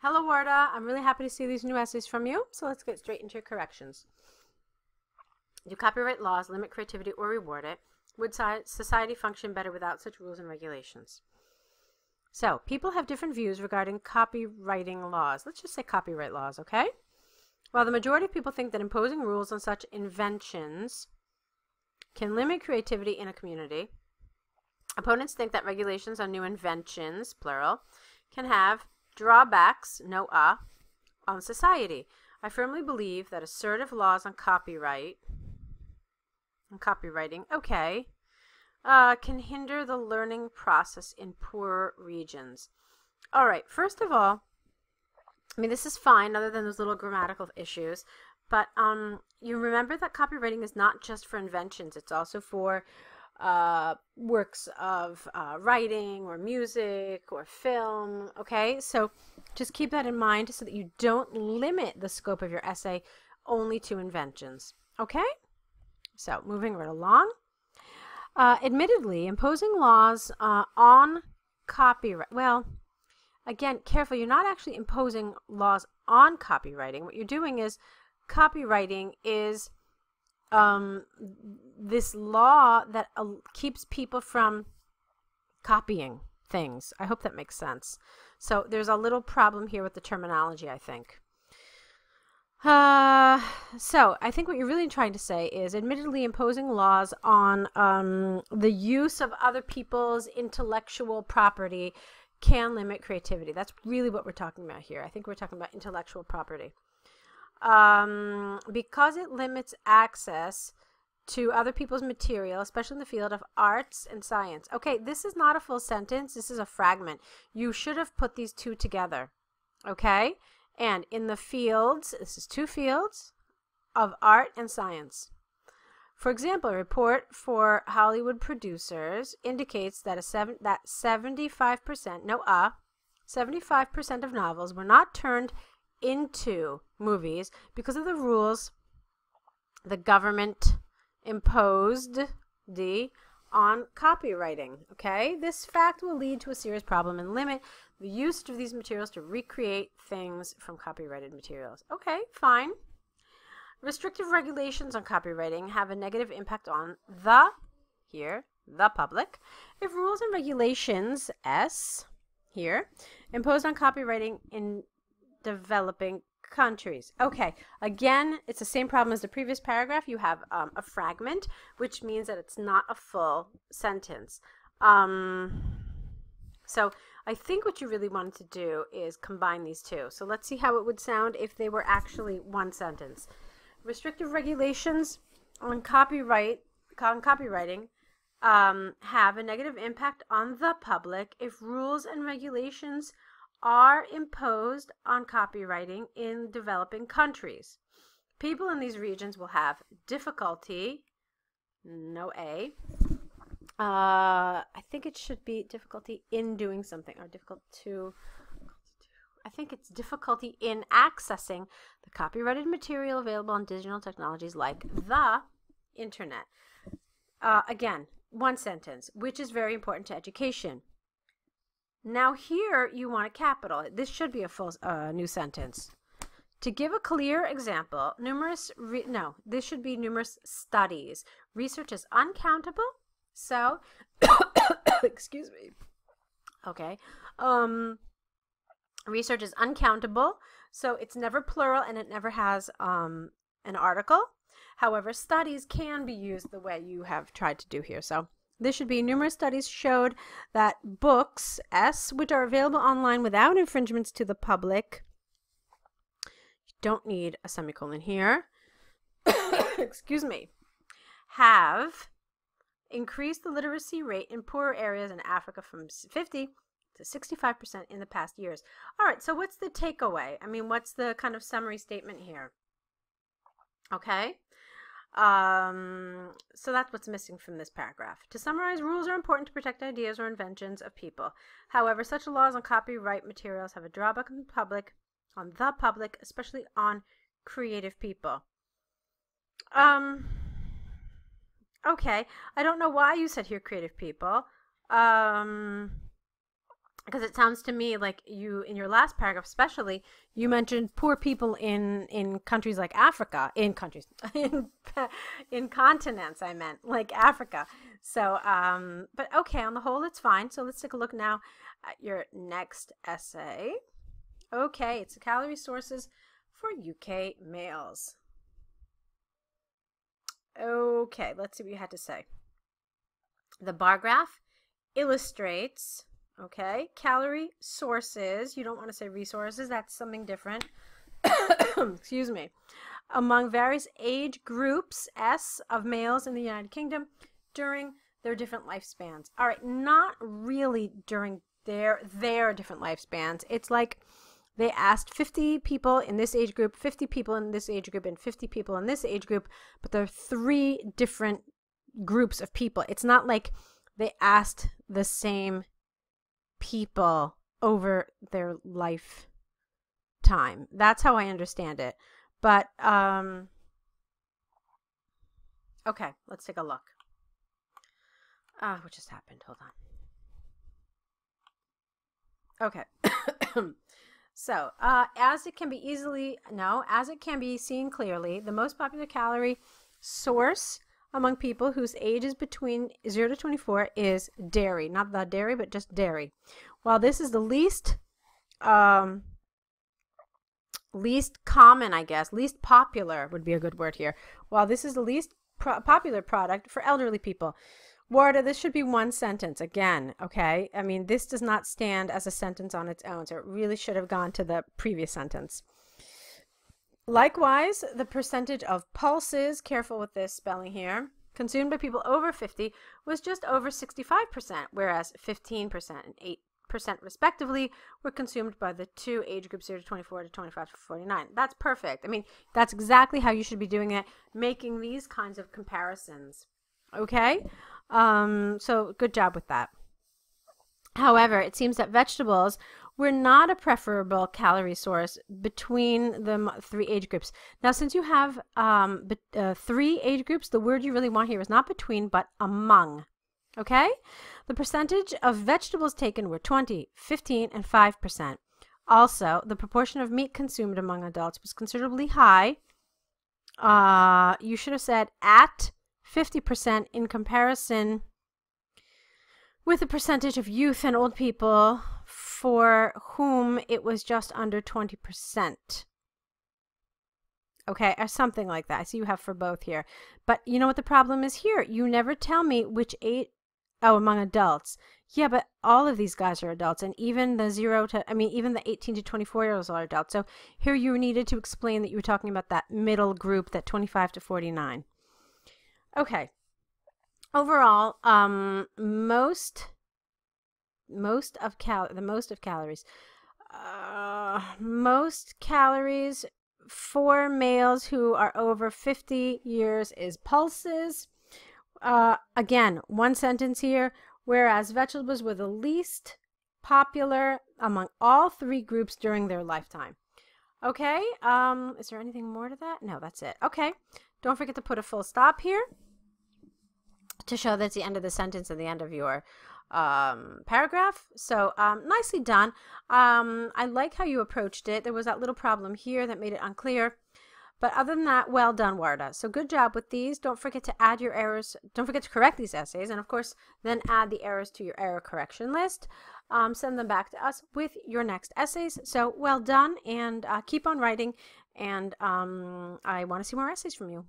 Hello, Warda. I'm really happy to see these new essays from you, so let's get straight into your corrections. Do copyright laws limit creativity or reward it? Would society function better without such rules and regulations? So, people have different views regarding copywriting laws. Let's just say copyright laws, okay? While the majority of people think that imposing rules on such inventions can limit creativity in a community, opponents think that regulations on new inventions, plural, can have drawbacks, no on society. I firmly believe that assertive laws on copyrighting, okay, can hinder the learning process in poorer regions. All right, first of all, I mean, this is fine other than those little grammatical issues, but you remember that copywriting is not just for inventions, it's also for works of writing or music or film, okay? So just keep that in mind so that you don't limit the scope of your essay only to inventions, okay? So moving right along. Admittedly, imposing laws on copyright, well, again, careful, you're not actually imposing laws on copywriting. What you're doing is copywriting is this law that keeps people from copying things. I hope that makes sense. So there's a little problem here with the terminology, I think. So I think what you're really trying to say is admittedly imposing laws on the use of other people's intellectual property can limit creativity. That's really what we're talking about here. I think we're talking about intellectual property. Because it limits access to other people's material, especially in the field of arts and science. Okay, this is not a full sentence. This is a fragment. You should have put these two together. Okay? And in the fields, this is two fields of art and science. For example, a report for Hollywood producers indicates that 75%, 75% of novels were not turned into movies because of the rules the government imposed on copywriting. Okay, this fact will lead to a serious problem and limit the use of these materials to recreate things from copyrighted materials. Okay, fine. Restrictive regulations on copywriting have a negative impact on the public. If rules and regulations, imposed on copywriting in developing countries. Okay, again, it's the same problem as the previous paragraph. You have a fragment, which means that it's not a full sentence. So I think what you really wanted to do is combine these two. So let's see how it would sound if they were actually one sentence. Restrictive regulations on copywriting have a negative impact on the public if rules and regulations are imposed on copywriting in developing countries. People in these regions will have difficulty, I think it should be difficulty in doing something, or I think it's difficulty in accessing the copyrighted material available on digital technologies like the internet. Again, one sentence, which is very important to education. Now here you want a capital. This should be a full new sentence. To give a clear example, this should be numerous studies. Research is uncountable, so, excuse me. Okay. Research is uncountable, so it's never plural and it never has an article. However, studies can be used the way you have tried to do here. So this should be numerous studies showed that books, which are available online without infringements to the public, you don't need a semicolon here, excuse me, have increased the literacy rate in poorer areas in Africa from 50 to 65% in the past years. All right, so what's the takeaway? I mean, what's the kind of summary statement here? Okay. So that's what's missing from this paragraph. To summarize, rules are important to protect ideas or inventions of people. However, such laws on copyright materials have a drawback on the public, especially on creative people. Okay, I don't know why you said here creative people. Because it sounds to me like you, in your last paragraph especially, you mentioned poor people in countries like Africa, in countries, in continents, I meant, like Africa. So, but okay, on the whole, it's fine. So let's take a look now at your next essay. Okay, it's the calorie sources for UK males. Okay, let's see what you had to say. The bar graph illustrates, okay, calorie sources. You don't want to say resources. That's something different. Excuse me. Among various age groups, S, of males in the United Kingdom during their different lifespans. All right, not really during their different lifespans. It's like they asked 50 people in this age group, 50 people in this age group, and 50 people in this age group, but there are 3 different groups of people. It's not like they asked the same people over their lifetime. That's how I understand it. But okay, let's take a look. What just happened? Hold on. Okay. So, as it can be seen clearly, the most popular calorie source among people whose age is between 0 to 24 is dairy. Not the dairy, but just dairy. While this is the least common, I guess, least popular would be a good word here. While this is the least popular product for elderly people. Warda, this should be one sentence again, okay? I mean, this does not stand as a sentence on its own, so it really should have gone to the previous sentence. Likewise, the percentage of pulses, careful with this spelling here, consumed by people over 50 was just over 65%, whereas 15% and 8% respectively were consumed by the 2 age groups 0 to 24 to 25 to 49. That's perfect. I mean, that's exactly how you should be doing it, making these kinds of comparisons. Okay? So good job with that. However, it seems that vegetables were not a preferable calorie source between the 3 age groups. Now, since you have 3 age groups, the word you really want here is not between, but among. Okay? The percentage of vegetables taken were 20, 15, and 5%. Also, the proportion of meat consumed among adults was considerably high. You should have said at 50% in comparison with the percentage of youth and old people for whom it was just under 20%. Okay, or something like that. I see you have for both here. But you know what the problem is here? You never tell me which age. Oh, among adults. Yeah, but all of these guys are adults, and even the even the 18 to 24-year-olds are adults. So here you needed to explain that you were talking about that middle group, that 25 to 49. Okay. Overall, most calories for males who are over 50 years is pulses. Again, one sentence here, whereas vegetables were the least popular among all 3 groups during their lifetime. Okay, is there anything more to that? No, that's it. Okay, don't forget to put a full stop here to show that's the end of the sentence and the end of your paragraph. So nicely done. I like how you approached it. There was that little problem here that made it unclear. But other than that, well done, Warda. So good job with these. Don't forget to add your errors. Don't forget to correct these essays. And, of course, then add the errors to your error correction list. Send them back to us with your next essays. So well done, and keep on writing. And I want to see more essays from you.